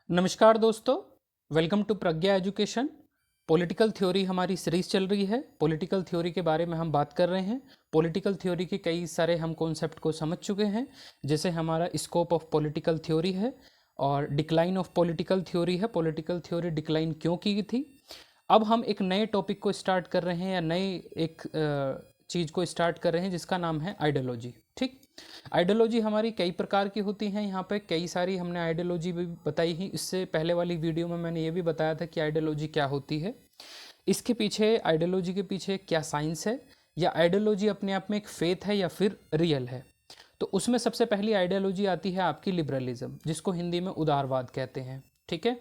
नमस्कार दोस्तों, welcome to Pragya education. Political theory हमारी सीरीज चल रही है। पॉलिटिकल थ्योरी के बारे में हम बात कर रहे हैं। पॉलिटिकल थ्योरी के कई सारे हम कॉन्सेप्ट को समझ चुके हैं, जैसे हमारा स्कोप ऑफ पॉलिटिकल थ्योरी है और डिक्लाइन ऑफ पॉलिटिकल थ्योरी है। पॉलिटिकल थ्योरी डिक्लाइन क्यों की थी। अब हम एक नए टॉपिक को स्टार्ट कर रहे हैं या नए एक चीज़ को स्टार्ट कर रहे हैं जिसका नाम है आइडियोलॉजी। ठीक, आइडियोलॉजी हमारी कई प्रकार की होती हैं। यहाँ पे कई सारी हमने आइडियोलॉजी भी बताई ही। इससे पहले वाली वीडियो में मैंने ये भी बताया था कि आइडियोलॉजी क्या होती है, इसके पीछे आइडियोलॉजी के पीछे क्या साइंस है, या आइडियोलॉजी अपने आप में एक फेथ है या फिर रियल है। तो उसमें सबसे पहली आइडियोलॉजी आती है आपकी लिबरलिज्म, जिसको हिंदी में उदारवाद कहते हैं। ठीक है,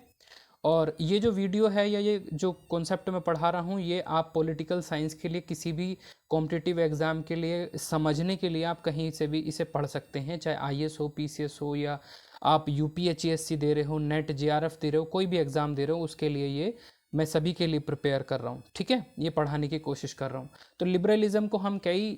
और ये जो वीडियो है या ये जो कॉन्सेप्ट मैं पढ़ा रहा हूँ, ये आप पॉलिटिकल साइंस के लिए किसी भी कॉम्पिटिटिव एग्ज़ाम के लिए समझने के लिए आप कहीं से भी इसे पढ़ सकते हैं, चाहे आईएएस हो, पीसीएस हो, या आप यूपीएचएससी दे रहे हो, नेट जेआरएफ दे रहे हो, कोई भी एग्ज़ाम दे रहे हो, उसके लिए ये मैं सभी के लिए प्रिपेयर कर रहा हूँ। ठीक है, ये पढ़ाने की कोशिश कर रहा हूँ। तो लिबरलिज्म को हम कई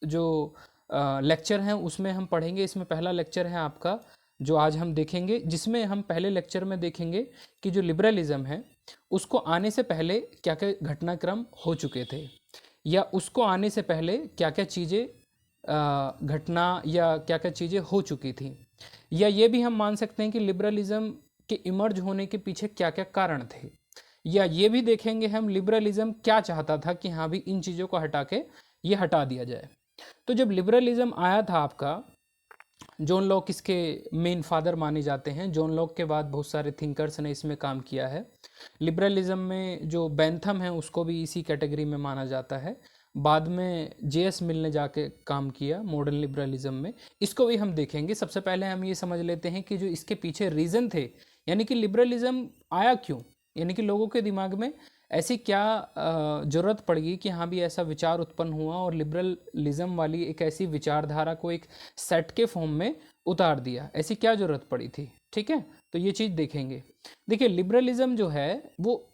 जो लेक्चर हैं उसमें हम पढ़ेंगे। इसमें पहला लेक्चर है आपका जो आज हम देखेंगे, जिसमें हम पहले लेक्चर में देखेंगे कि जो लिबरलिज्म है उसको आने से पहले क्या क्या घटनाक्रम हो चुके थे, या उसको आने से पहले क्या क्या चीज़ें घटना या क्या क्या चीज़ें हो चुकी थी, या ये भी हम मान सकते हैं कि लिबरलिज्म के इमर्ज होने के पीछे क्या क्या कारण थे, या ये भी देखेंगे हम लिबरलिज्म क्या चाहता था कि हाँ भी इन चीज़ों को हटा के ये हटा दिया जाए। तो जब लिबरलिज्म आया था आपका, जॉन लॉक इसके मेन फादर माने जाते हैं। जॉन लॉक के बाद बहुत सारे थिंकर्स ने इसमें काम किया है। लिबरलिज्म में जो बेंथम है उसको भी इसी कैटेगरी में माना जाता है। बाद में जेएस मिल ने जाके काम किया मॉडर्न लिबरलिज्म में, इसको भी हम देखेंगे। सबसे पहले हम ये समझ लेते हैं कि जो इसके पीछे रीज़न थे, यानी कि लिबरलिज्म आया क्यों, यानी कि लोगों के दिमाग में ऐसी क्या ज़रूरत पड़ेगी कि हाँ भी ऐसा विचार उत्पन्न हुआ और लिबरलिज्म वाली एक ऐसी विचारधारा को एक सेट के फॉर्म में उतार दिया, ऐसी क्या ज़रूरत पड़ी थी। ठीक है, तो ये चीज़ देखेंगे। देखिए, लिबरलिज्म जो है वो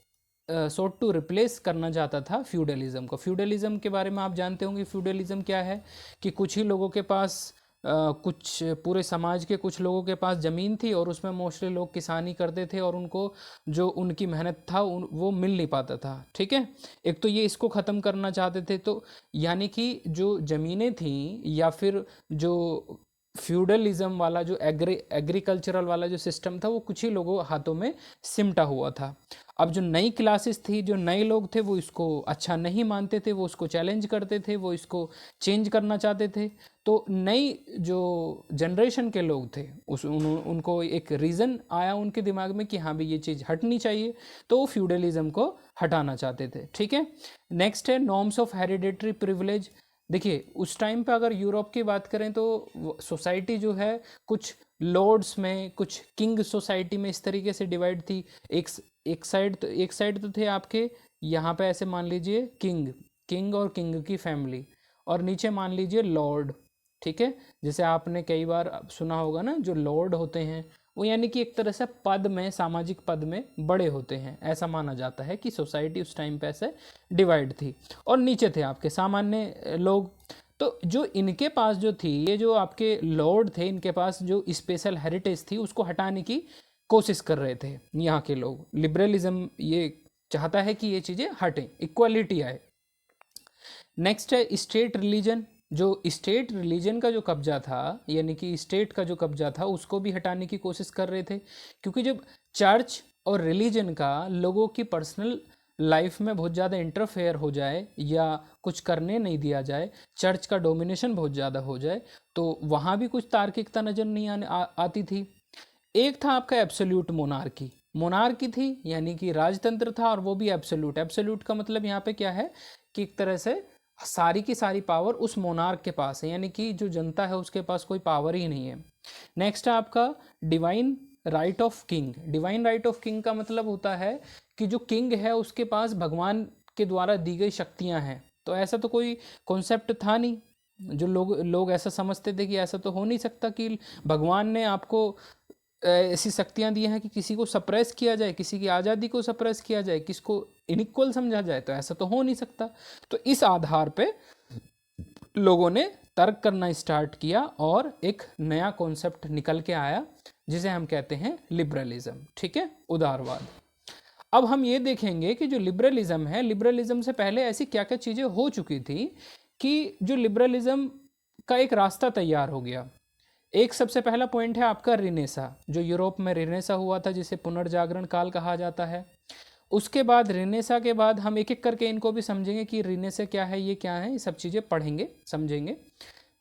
सॉर्ट टू रिप्लेस करना चाहता था फ्यूडलिज्म को। फ्यूडलिज्म के बारे में आप जानते होंगे। फ्यूडलिज्म क्या है कि कुछ ही लोगों के पास कुछ पूरे समाज के कुछ लोगों के पास ज़मीन थी और उसमें मोस्टली लोग किसानी करते थे और उनको जो उनकी मेहनत था वो मिल नहीं पाता था। ठीक है, एक तो ये इसको ख़त्म करना चाहते थे। तो यानी कि जो ज़मीनें थीं या फिर जो फ्यूडलिज्म वाला जो एग्रीकल्चरल वाला जो सिस्टम था वो कुछ ही लोगों हाथों में सिमटा हुआ था। अब जो नई क्लासेस थी, जो नए लोग थे, वो इसको अच्छा नहीं मानते थे, वो उसको चैलेंज करते थे, वो इसको चेंज करना चाहते थे। तो नई जो जनरेशन के लोग थे उनको एक रीज़न आया उनके दिमाग में कि हाँ भी ये चीज़ हटनी चाहिए, तो वो फ्यूडलिज्म को हटाना चाहते थे। ठीक है, नेक्स्ट है नॉर्म्स ऑफ हेरिडेटरी प्रिविलेज। देखिए, उस टाइम पे अगर यूरोप की बात करें तो सोसाइटी जो है कुछ लॉर्ड्स में, कुछ किंग सोसाइटी में इस तरीके से डिवाइड थी। एक साइड तो थे आपके यहाँ पे ऐसे मान लीजिए किंग किंग और किंग की फैमिली, और नीचे मान लीजिए लॉर्ड। ठीक है, जैसे आपने कई बार सुना होगा ना, जो लॉर्ड होते हैं वो यानी कि एक तरह से पद में, सामाजिक पद में बड़े होते हैं। ऐसा माना जाता है कि सोसाइटी उस टाइम पे ऐसे डिवाइड थी, और नीचे थे आपके सामान्य लोग। तो जो इनके पास जो थी, ये जो आपके लॉर्ड थे, इनके पास जो स्पेशल हेरिटेज थी उसको हटाने की कोशिश कर रहे थे यहाँ के लोग। लिबरलिज्म ये चाहता है कि ये चीज़ें हटें, इक्वालिटी आए। नेक्स्ट है स्टेट रिलीजन। जो स्टेट रिलीजन का जो कब्जा था, यानी कि स्टेट का जो कब्जा था, उसको भी हटाने की कोशिश कर रहे थे। क्योंकि जब चर्च और रिलीजन का लोगों की पर्सनल लाइफ में बहुत ज़्यादा इंटरफेयर हो जाए या कुछ करने नहीं दिया जाए, चर्च का डोमिनेशन बहुत ज़्यादा हो जाए, तो वहाँ भी कुछ तार्किकता नज़र नहीं आती थी। एक था आपका एब्सोल्यूट मोनार्की। मोनार्की थी यानी कि राजतंत्र था, और वो भी एब्सोल्यूट। एब्सोल्यूट का मतलब यहाँ पे क्या है कि एक तरह से सारी की सारी पावर उस मोनार्क के पास है, यानी कि जो जनता है उसके पास कोई पावर ही नहीं है। नेक्स्ट है आपका divine right of king. Divine right of king का मतलब होता है कि जो किंग है उसके पास भगवान के द्वारा दी गई शक्तियां हैं। तो ऐसा तो कोई कॉन्सेप्ट था नहीं। जो लोग ऐसा समझते थे कि ऐसा तो हो नहीं सकता कि भगवान ने आपको ऐसी शक्तियां दी हैं कि किसी को सप्रेस किया जाए, किसी की आज़ादी को सप्रेस किया जाए, किसको इनइक्वल समझा जाए, तो ऐसा तो हो नहीं सकता। तो इस आधार पे लोगों ने तर्क करना स्टार्ट किया और एक नया कॉन्सेप्ट निकल के आया जिसे हम कहते हैं लिबरलिज्म, ठीक है, उदारवाद। अब हम ये देखेंगे कि जो लिबरलिज्म है, लिबरलिज्म से पहले ऐसी क्या क्या चीज़ें हो चुकी थी कि जो लिबरलिज्म का एक रास्ता तैयार हो गया। एक सबसे पहला पॉइंट है आपका रिनेसा, जो यूरोप में रिनेसा हुआ था, जिसे पुनर्जागरण काल कहा जाता है। उसके बाद रिनेसा के बाद हम एक एक करके इनको भी समझेंगे कि रिनेसा क्या है, ये क्या है, ये सब चीज़ें पढ़ेंगे समझेंगे।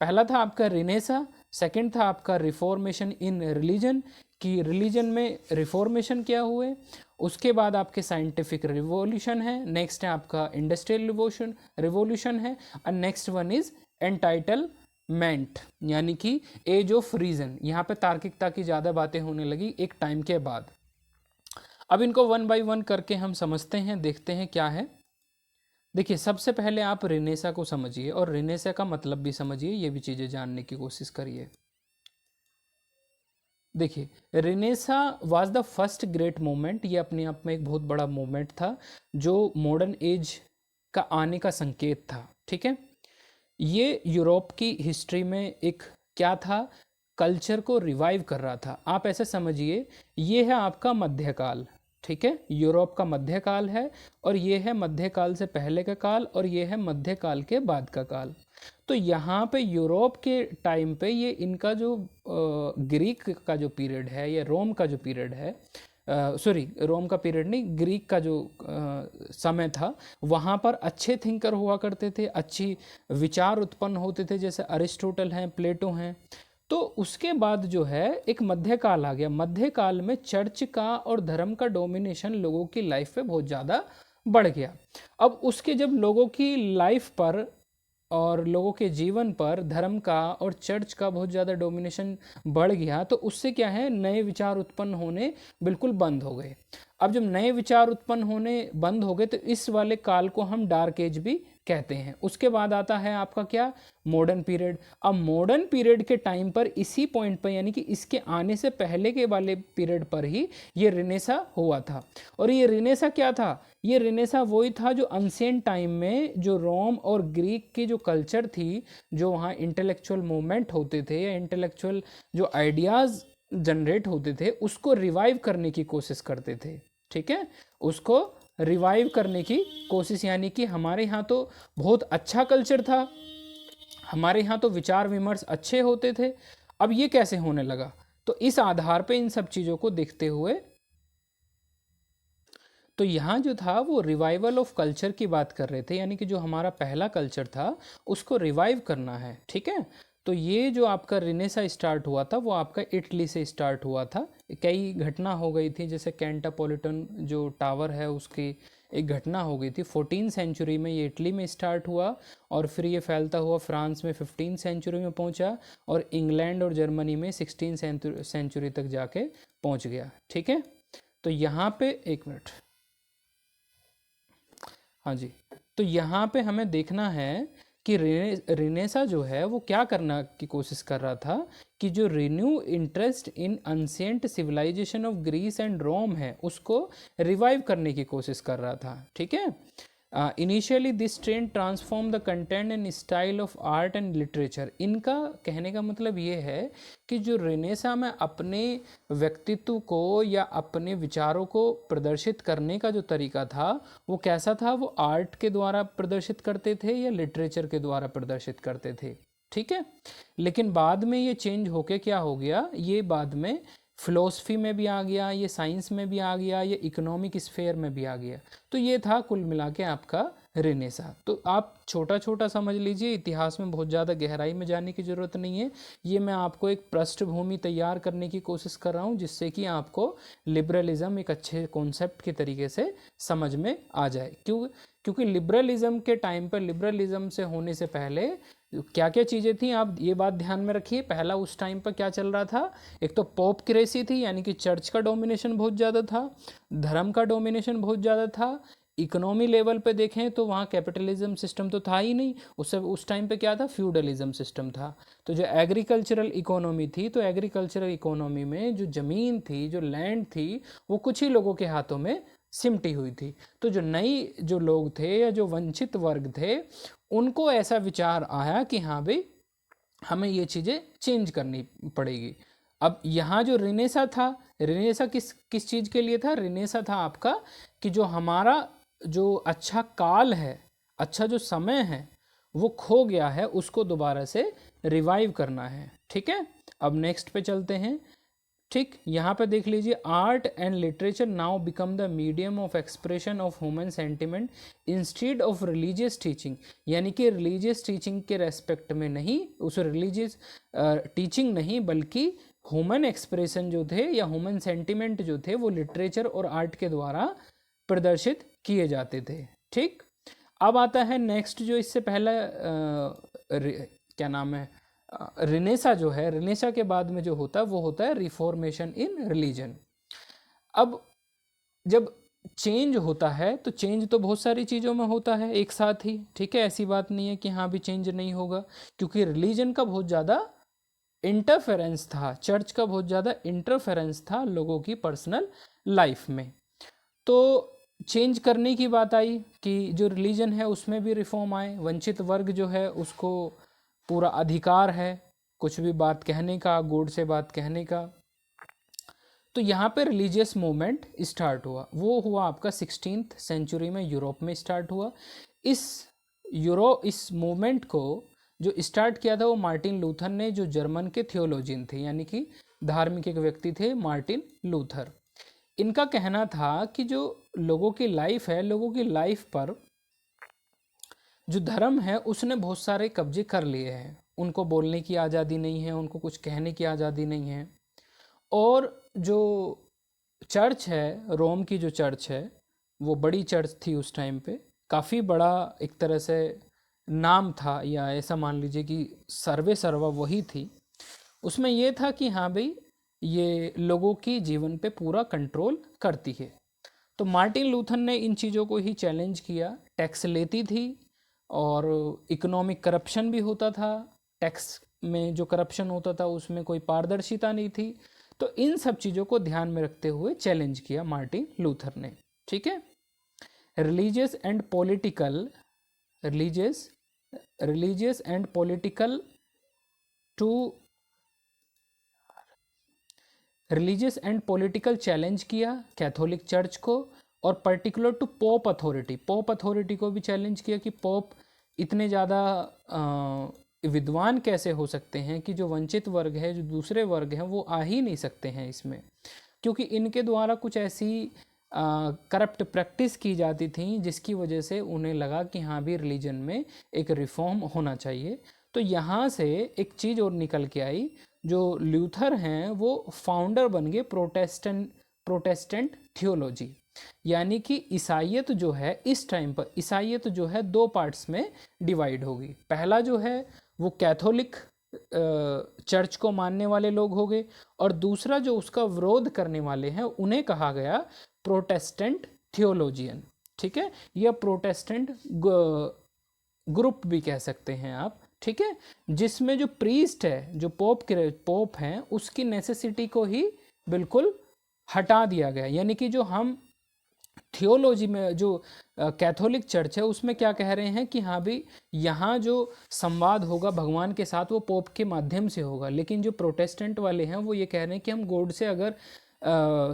पहला था आपका रिनेसा, सेकंड था आपका रिफॉर्मेशन इन रिलीजन, कि रिलीजन में रिफॉर्मेशन क्या हुए। उसके बाद आपके साइंटिफिक रिवॉल्यूशन है, नेक्स्ट है आपका इंडस्ट्रियल रिवॉल्यूशन है, और नेक्स्ट वन इज एंटाइटलमेंट, यानी कि एज ऑफ रीजन। यहाँ पे तार्किकता की ज़्यादा बातें होने लगी एक टाइम के बाद। अब इनको वन बाय वन करके हम समझते हैं, देखते हैं क्या है। देखिए, सबसे पहले आप रिनेसा को समझिए और रिनेसा का मतलब भी समझिए, ये भी चीज़ें जानने की कोशिश करिए। देखिए, renaissance was the first great moment, ये अपने आप में एक बहुत बड़ा मोमेंट था जो मॉडर्न एज का आने का संकेत था, ठीक है। ये यूरोप की हिस्ट्री में एक क्या था, कल्चर को रिवाइव कर रहा था। आप ऐसे समझिए, ये है आपका मध्यकाल, ठीक है, यूरोप का मध्यकाल है, और ये है मध्यकाल से पहले का काल, और ये है मध्यकाल के बाद का काल। तो यहाँ पे यूरोप के टाइम पे ये इनका जो ग्रीक का जो पीरियड है, या रोम का जो पीरियड है, सॉरी रोम का पीरियड नहीं, ग्रीक का जो समय था, वहाँ पर अच्छे थिंकर हुआ करते थे, अच्छी विचार उत्पन्न होते थे, जैसे अरिस्टोटल हैं, प्लेटो हैं। तो उसके बाद जो है एक मध्यकाल आ गया। मध्यकाल में चर्च का और धर्म का डोमिनेशन लोगों की लाइफ पे बहुत ज़्यादा बढ़ गया। अब उसके जब लोगों की लाइफ पर और लोगों के जीवन पर धर्म का और चर्च का बहुत ज़्यादा डोमिनेशन बढ़ गया, तो उससे क्या है, नए विचार उत्पन्न होने बिल्कुल बंद हो गए। अब जब नए विचार उत्पन्न होने बंद हो गए, तो इस वाले काल को हम डार्क एज भी कहते हैं। उसके बाद आता है आपका क्या, मॉडर्न पीरियड। अब मॉडर्न पीरियड के टाइम पर इसी पॉइंट पर, यानी कि इसके आने से पहले के वाले पीरियड पर ही ये रिनेसा हुआ था। और ये रिनेसा क्या था, ये रिनेसा वही था जो अनसेंट टाइम में जो रोम और ग्रीक की जो कल्चर थी, जो वहाँ इंटेलेक्चुअल मूवमेंट होते थे या इंटेलेक्चुअल जो आइडियाज़ जनरेट होते थे, उसको रिवाइव करने की कोशिश करते थे, ठीक है, उसको रिवाइव करने की कोशिश। यानी कि हमारे यहाँ तो बहुत अच्छा कल्चर था, हमारे यहाँ तो विचार विमर्श अच्छे होते थे, अब ये कैसे होने लगा। तो इस आधार पे इन सब चीज़ों को देखते हुए, तो यहाँ जो था वो रिवाइवल ऑफ कल्चर की बात कर रहे थे, यानी कि जो हमारा पहला कल्चर था उसको रिवाइव करना है, ठीक है। तो ये जो आपका रिनेसा स्टार्ट हुआ था वो आपका इटली से स्टार्ट हुआ था। कई घटना हो गई थी, जैसे कैंटापोलिटन जो टावर है उसकी एक घटना हो गई थी 14 सेंचुरी में, ये इटली में स्टार्ट हुआ, और फिर ये फैलता हुआ फ्रांस में 15 सेंचुरी में पहुंचा, और इंग्लैंड और जर्मनी में 16 सेंचुरी तक जाके पहुंच गया, ठीक है। तो यहाँ पे एक मिनट, हाँ जी, तो यहाँ पे हमें देखना है कि रिनेसा जो है वो क्या करना की कोशिश कर रहा था, कि जो renew interest in ancient civilisation of Greece and Rome है उसको रिवाइव करने की कोशिश कर रहा था, ठीक है। Initially this trend transform the content and style of art and literature. इनका कहने का मतलब ये है कि जो रेनेसा में अपने व्यक्तित्व को या अपने विचारों को प्रदर्शित करने का जो तरीका था वो कैसा था, वो आर्ट के द्वारा प्रदर्शित करते थे या लिटरेचर के द्वारा प्रदर्शित करते थे, ठीक है। लेकिन बाद में ये चेंज होके क्या हो गया, ये बाद में फिलोसफी में भी आ गया, ये साइंस में भी आ गया, ये इकोनॉमिक स्फेयर में भी आ गया। तो ये था कुल मिला के आपका रेनेसा। तो आप छोटा छोटा समझ लीजिए, इतिहास में बहुत ज़्यादा गहराई में जाने की ज़रूरत नहीं है। ये मैं आपको एक पृष्ठभूमि तैयार करने की कोशिश कर रहा हूँ जिससे कि आपको लिबरलिज़म एक अच्छे कॉन्सेप्ट के तरीके से समझ में आ जाए। क्योंकि लिबरलिज़म के टाइम पर, लिबरलिज़म से होने से पहले क्या क्या चीज़ें थी, आप ये बात ध्यान में रखिए। पहला, उस टाइम पर क्या चल रहा था, एक तो पॉप क्रेसी थी, यानी कि चर्च का डोमिनेशन बहुत ज़्यादा था, धर्म का डोमिनेशन बहुत ज़्यादा था। इकोनॉमी लेवल पे देखें तो वहाँ कैपिटलिज्म सिस्टम तो था ही नहीं, उस टाइम पे क्या था, फ्यूडलिज्म सिस्टम था। तो जो एग्रीकल्चरल इकोनॉमी थी, तो एग्रीकल्चरल इकोनॉमी में जो ज़मीन थी, जो लैंड थी, वो कुछ ही लोगों के हाथों में सिमटी हुई थी। तो जो नई जो लोग थे या जो वंचित वर्ग थे, उनको ऐसा विचार आया कि हाँ भाई हमें ये चीज़ें चेंज करनी पड़ेगी। अब यहाँ जो रिनेसा था, रिनेसा किस चीज़ के लिए था? रिनेसा था आपका कि जो हमारा जो अच्छा काल है, अच्छा जो समय है वो खो गया है, उसको दोबारा से रिवाइव करना है। ठीक है, अब नेक्स्ट पे चलते हैं। ठीक, यहाँ पे देख लीजिए, art and literature now become the medium of expression of human sentiment instead of religious teaching. यानी कि रिलीजियस टीचिंग के रेस्पेक्ट में नहीं, उस रिलीजियस टीचिंग नहीं, बल्कि ह्यूमन एक्सप्रेशन जो थे या ह्यूमन सेंटिमेंट जो थे वो लिटरेचर और आर्ट के द्वारा प्रदर्शित किए जाते थे। ठीक, अब आता है नेक्स्ट, जो इससे पहला क्या नाम है, रिनेसा जो है, रिनेसा के बाद में जो होता है वो होता है रिफॉर्मेशन इन रिलीजन। अब जब चेंज होता है तो चेंज तो बहुत सारी चीज़ों में होता है एक साथ ही। ठीक है, ऐसी बात नहीं है कि हाँ भी चेंज नहीं होगा, क्योंकि रिलीजन का बहुत ज़्यादा इंटरफेरेंस था, चर्च का बहुत ज़्यादा इंटरफेरेंस था लोगों की पर्सनल लाइफ में। तो चेंज करने की बात आई कि जो रिलीजन है उसमें भी रिफॉर्म आए, वंचित वर्ग जो है उसको पूरा अधिकार है कुछ भी बात कहने का, गॉड से बात कहने का। तो यहाँ पे रिलीजियस मूवमेंट स्टार्ट हुआ, वो हुआ आपका 16th सेंचुरी में यूरोप में स्टार्ट हुआ। इस मूवमेंट को जो स्टार्ट किया था वो मार्टिन लूथर ने, जो जर्मन के थियोलॉजियन थे, यानी कि धार्मिक एक व्यक्ति थे मार्टिन लूथर। इनका कहना था कि जो लोगों की लाइफ है, लोगों की लाइफ पर जो धर्म है उसने बहुत सारे कब्जे कर लिए हैं। उनको बोलने की आज़ादी नहीं है, उनको कुछ कहने की आज़ादी नहीं है। और जो चर्च है, रोम की जो चर्च है, वो बड़ी चर्च थी उस टाइम पे, काफ़ी बड़ा एक तरह से नाम था, या ऐसा मान लीजिए कि सर्वे सर्वा वही थी। उसमें ये था कि हाँ भाई ये लोगों की जीवन पे पूरा कंट्रोल करती है। तो मार्टिन लूथर ने इन चीज़ों को ही चैलेंज किया। टैक्स लेती थी और इकोनॉमिक करप्शन भी होता था, टैक्स में जो करप्शन होता था उसमें कोई पारदर्शिता नहीं थी। तो इन सब चीज़ों को ध्यान में रखते हुए चैलेंज किया मार्टिन लूथर ने। ठीक है, religious and political religious and political to religious and political challenge किया कैथोलिक चर्च को, और particular to pope authority, pope authority को भी चैलेंज किया कि पोप इतने ज़्यादा विद्वान कैसे हो सकते हैं कि जो वंचित वर्ग है, जो दूसरे वर्ग हैं, वो आ ही नहीं सकते हैं इसमें, क्योंकि इनके द्वारा कुछ ऐसी करप्ट प्रैक्टिस की जाती थी जिसकी वजह से उन्हें लगा कि हाँ भी रिलीजन में एक रिफॉर्म होना चाहिए। तो यहाँ से एक चीज़ और निकल के आई, जो ल्यूथर हैं वो फाउंडर बन गए प्रोटेस्टेंट थियोलॉजी। यानी कि ईसाइयत जो है इस टाइम पर, ईसाइयत जो है दो पार्ट्स में डिवाइड होगी। पहला जो है वो कैथोलिक चर्च को मानने वाले लोग हो गए, और दूसरा जो उसका विरोध करने वाले हैं उन्हें कहा गया प्रोटेस्टेंट थियोलॉजियन। ठीक है, या प्रोटेस्टेंट ग्रुप भी कह सकते हैं आप। ठीक है, जिसमें जो प्रीस्ट है, जो पोप हैं, उसकी नेसेसिटी को ही बिल्कुल हटा दिया गया। यानी कि जो हम थियोलॉजी में जो कैथोलिक चर्च है उसमें क्या कह रहे हैं कि हाँ भी यहाँ जो संवाद होगा भगवान के साथ वो पोप के माध्यम से होगा, लेकिन जो प्रोटेस्टेंट वाले हैं वो ये कह रहे हैं कि हम गॉड से अगर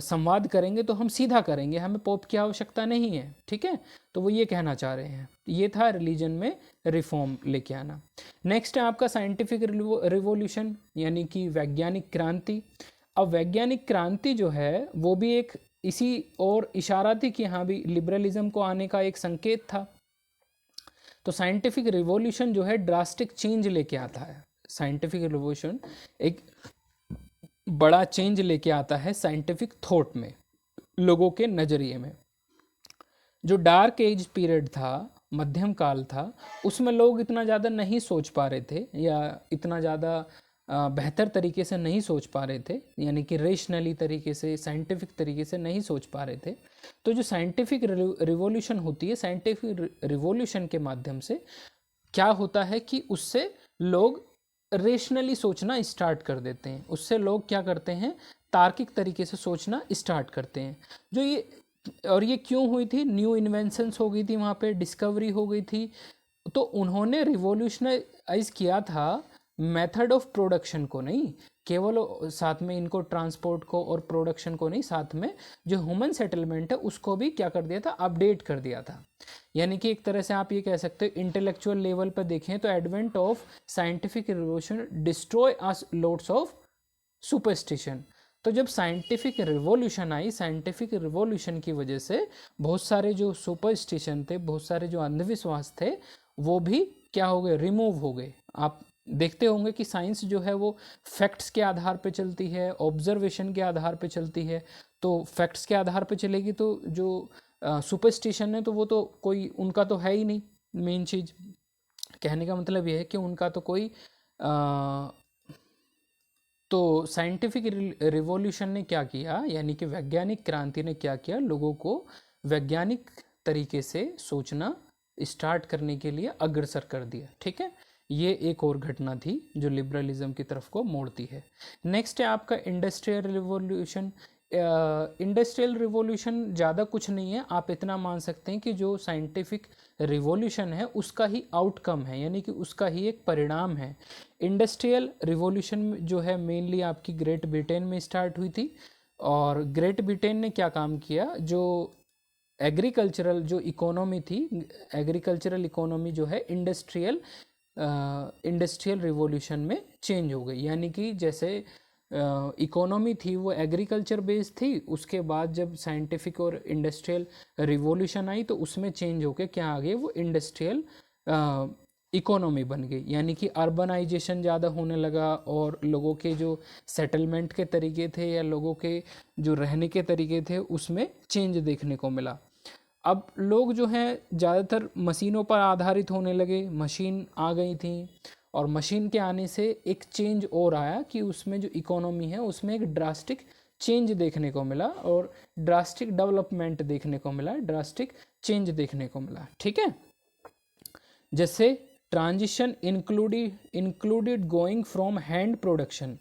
संवाद करेंगे तो हम सीधा करेंगे, हमें पोप की आवश्यकता नहीं है। ठीक है, तो वो ये कहना चाह रहे हैं। ये था रिलीजन में रिफॉर्म लेके आना। नेक्स्ट है आपका साइंटिफिक रिवॉल्यूशन, यानी कि वैज्ञानिक क्रांति। अब वैज्ञानिक क्रांति जो है वो भी एक इसी और इशारा थी कि हाँ भी लिबरलिज्म को आने का एक संकेत था। तो साइंटिफिक रिवॉल्यूशन जो है ड्रास्टिक चेंज लेके आता है। साइंटिफिक रिवॉल्यूशन एक बड़ा चेंज लेके आता है साइंटिफिक थॉट में, लोगों के नज़रिए में। जो डार्क एज पीरियड था, मध्यम काल था, उसमें लोग इतना ज़्यादा नहीं सोच पा रहे थे, या इतना ज़्यादा बेहतर तरीके से नहीं सोच पा रहे थे, यानी कि रेशनली तरीके से, साइंटिफिक तरीके से नहीं सोच पा रहे थे। तो जो साइंटिफिक रिवॉल्यूशन होती है, साइंटिफिक रिवॉल्यूशन के माध्यम से क्या होता है कि उससे लोग रेशनली सोचना स्टार्ट कर देते हैं। उससे लोग क्या करते हैं, तार्किक तरीके से सोचना स्टार्ट करते हैं। जो ये क्यों हुई थी, न्यू इन्वेंशंस हो गई थी, वहाँ पे डिस्कवरी हो गई थी। तो उन्होंने रिवॉल्यूशनाइज किया था मेथड ऑफ प्रोडक्शन को नहीं, केवल साथ में इनको ट्रांसपोर्ट को और प्रोडक्शन को नहीं, साथ में जो ह्यूमन सेटलमेंट है उसको भी क्या कर दिया था, अपडेट कर दिया था। यानी कि एक तरह से आप ये कह सकते हो इंटेलेक्चुअल लेवल पर देखें तो advent of scientific revolution destroy us loads of superstition. तो जब साइंटिफिक रिवॉल्यूशन आई, साइंटिफिक रिवॉल्यूशन की वजह से बहुत सारे जो सुपरस्टिशन थे, बहुत सारे जो अंधविश्वास थे, वो भी क्या हो गए, रिमूव हो गए। आप देखते होंगे कि साइंस जो है वो फैक्ट्स के आधार पे चलती है, ऑब्जर्वेशन के आधार पे चलती है। तो फैक्ट्स के आधार पे चलेगी तो जो सुपरस्टिशन है तो वो तो कोई उनका तो है ही नहीं। मेन चीज़ कहने का मतलब ये है कि उनका तो कोई तो साइंटिफिक रिवॉल्यूशन ने क्या किया, यानी कि वैज्ञानिक क्रांति ने क्या किया, लोगों को वैज्ञानिक तरीके से सोचना स्टार्ट करने के लिए अग्रसर कर दिया। ठीक है, ये एक और घटना थी जो लिबरलिज्म की तरफ को मोड़ती है। नेक्स्ट है आपका इंडस्ट्रियल रिवॉल्यूशन। इंडस्ट्रियल रिवॉल्यूशन ज़्यादा कुछ नहीं है, आप इतना मान सकते हैं कि जो साइंटिफिक रिवॉल्यूशन है उसका ही आउटकम है, यानी कि उसका ही एक परिणाम है। इंडस्ट्रियल रिवॉल्यूशन जो है मेनली आपकी ग्रेट ब्रिटेन में स्टार्ट हुई थी, और ग्रेट ब्रिटेन ने क्या काम किया, जो एग्रीकल्चरल जो इकोनॉमी थी, एग्रीकल्चरल इकोनॉमी जो है इंडस्ट्रियल रिवॉल्यूशन में चेंज हो गई। यानी कि जैसे इकोनॉमी थी वो एग्रीकल्चर बेस्ड थी, उसके बाद जब साइंटिफिक और इंडस्ट्रियल रिवॉल्यूशन आई तो उसमें चेंज होकर क्या आ गए, वो इंडस्ट्रियल इकोनॉमी बन गई। यानी कि अर्बनाइजेशन ज़्यादा होने लगा और लोगों के जो सेटलमेंट के तरीके थे या लोगों के जो रहने के तरीके थे उसमें चेंज देखने को मिला। अब लोग जो हैं ज़्यादातर मशीनों पर आधारित होने लगे, मशीन आ गई थी, और मशीन के आने से एक चेंज और आया कि उसमें जो इकोनॉमी है उसमें एक ड्रास्टिक चेंज देखने को मिला और ड्रास्टिक डेवलपमेंट देखने को मिला, ड्रास्टिक चेंज देखने को मिला। ठीक है, जैसे transition included going from hand production,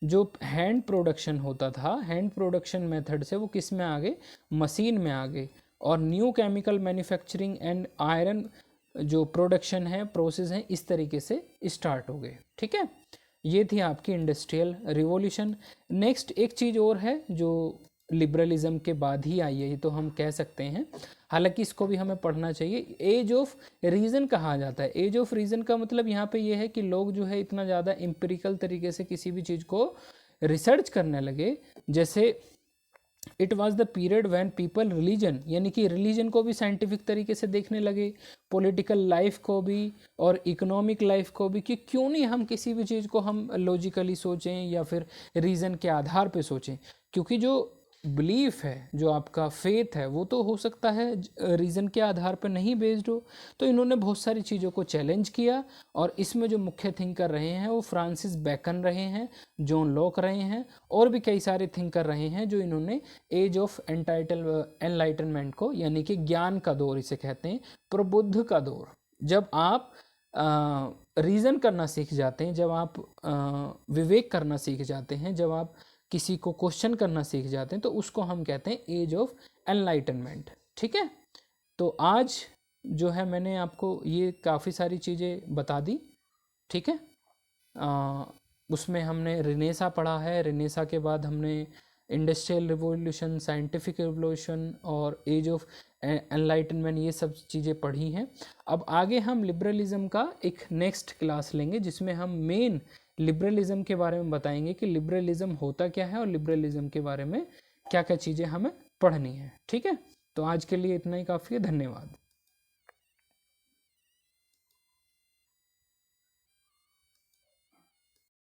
जो हैंड प्रोडक्शन होता था, हैंड प्रोडक्शन मेथड से वो किस में आ गए, मशीन में आ गए, और new chemical manufacturing and iron जो प्रोडक्शन है, प्रोसेस है, इस तरीके से स्टार्ट हो गए। ठीक है, ये थी आपकी इंडस्ट्रियल रिवॉल्यूशन। नेक्स्ट एक चीज़ और है जो लिबरलिज्म के बाद ही आई है, ये तो हम कह सकते हैं, हालांकि इसको भी हमें पढ़ना चाहिए। एज ऑफ रीज़न कहा जाता है। एज ऑफ रीज़न का मतलब यहाँ पे ये है कि लोग जो है इतना ज़्यादा एम्पिरिकल तरीके से किसी भी चीज़ को रिसर्च करने लगे। जैसे it was the period when people religion, यानी कि रिलीजन को भी साइंटिफिक तरीके से देखने लगे, पॉलिटिकल लाइफ को भी और इकोनॉमिक लाइफ को भी, कि क्यों नहीं हम किसी भी चीज़ को हम लॉजिकली सोचें या फिर रीज़न के आधार पे सोचें। क्योंकि जो बिलीफ है, जो आपका फेथ है, वो तो हो सकता है रीज़न के आधार पर नहीं बेस्ड हो। तो इन्होंने बहुत सारी चीज़ों को चैलेंज किया, और इसमें जो मुख्य थिंकर रहे हैं वो फ्रांसिस बेकन रहे हैं, जॉन लॉक रहे हैं, और भी कई सारे थिंकर रहे हैं जो इन्होंने एज ऑफ एनलाइटनमेंट को, यानी कि ज्ञान का दौर इसे कहते हैं, प्रबुद्ध का दौर, जब आप रीज़न करना सीख जाते हैं, जब आप विवेक करना सीख जाते हैं, जब आप किसी को क्वेश्चन करना सीख जाते हैं, तो उसको हम कहते हैं एज ऑफ एनलाइटनमेंट। ठीक है, तो आज जो है मैंने आपको ये काफ़ी सारी चीज़ें बता दी। ठीक है, उसमें हमने रिनेसा पढ़ा है, रिनेसा के बाद हमने इंडस्ट्रियल रिवॉल्यूशन, साइंटिफिक रिवॉल्यूशन और एज ऑफ एनलाइटनमेंट, ये सब चीज़ें पढ़ी हैं। अब आगे हम लिबरलिज्म का एक नेक्स्ट क्लास लेंगे जिसमें हम मेन लिबरलिज्म के बारे में बताएंगे कि लिबरलिज्म होता क्या है और लिबरलिज्म के बारे में क्या क्या चीज़ें हमें पढ़नी है। ठीक है, तो आज के लिए इतना ही काफ़ी है। धन्यवाद।